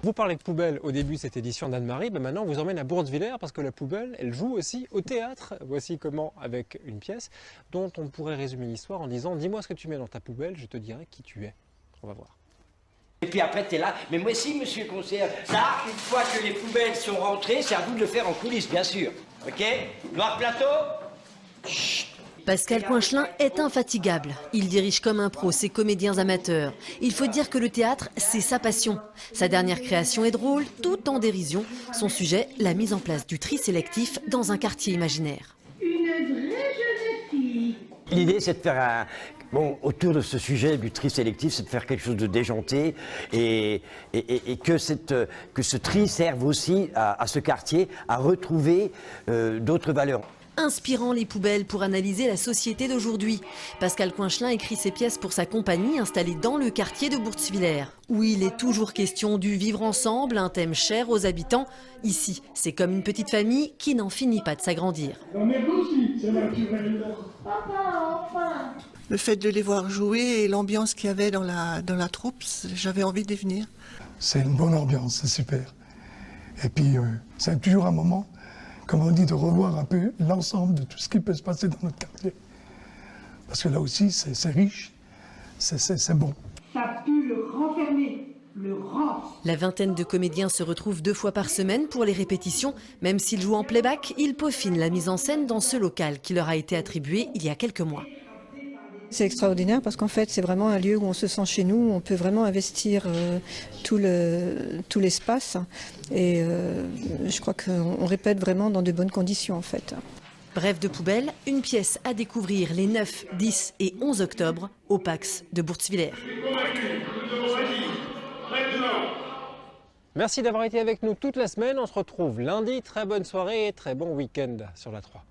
Vous parlez de poubelle au début de cette édition d'Anne-Marie, ben maintenant on vous emmène à Bourtzwiller parce que la poubelle, elle joue aussi au théâtre. Voici comment, avec une pièce dont on pourrait résumer l'histoire en disant « Dis-moi ce que tu mets dans ta poubelle, je te dirai qui tu es ». On va voir. Et puis après, t'es là. Mais moi aussi, monsieur le concierge, ça, une fois que les poubelles sont rentrées, c'est à vous de le faire en coulisses, bien sûr. Ok? Noir plateau? Chut. Pascal Coinchelin est infatigable. Il dirige comme un pro ses comédiens amateurs. Il faut dire que le théâtre, c'est sa passion. Sa dernière création est drôle, tout en dérision. Son sujet, la mise en place du tri sélectif dans un quartier imaginaire. Une vraie jeune fille. L'idée, c'est de faire autour de ce sujet du tri sélectif, c'est de faire quelque chose de déjanté et que ce tri serve aussi à ce quartier à retrouver d'autres valeurs. Inspirant les poubelles pour analyser la société d'aujourd'hui. Pascal Coinchelin écrit ses pièces pour sa compagnie installée dans le quartier de Bourtzwiller, où il est toujours question du vivre ensemble, un thème cher aux habitants. Ici, c'est comme une petite famille qui n'en finit pas de s'agrandir. On est aussi, c'est naturel. Papa, enfin. Le fait de les voir jouer et l'ambiance qu'il y avait dans la troupe, j'avais envie d'y venir. C'est une bonne ambiance, c'est super. Et puis, c'est toujours un moment, comme on dit, de revoir un peu l'ensemble de tout ce qui peut se passer dans notre quartier. Parce que là aussi, c'est riche, c'est bon. Ça pue le renfermer, le rang. La vingtaine de comédiens se retrouvent 2 fois par semaine pour les répétitions. Même s'ils jouent en playback, ils peaufinent la mise en scène dans ce local qui leur a été attribué il y a quelques mois. C'est extraordinaire parce qu'en fait c'est vraiment un lieu où on se sent chez nous, on peut vraiment investir tout l'espace et je crois qu'on répète vraiment dans de bonnes conditions en fait. Bref de poubelle, une pièce à découvrir les 9, 10 et 11 octobre au Pax de Bourtzwiller. Merci d'avoir été avec nous toute la semaine. On se retrouve lundi. Très bonne soirée et très bon week-end sur la 3.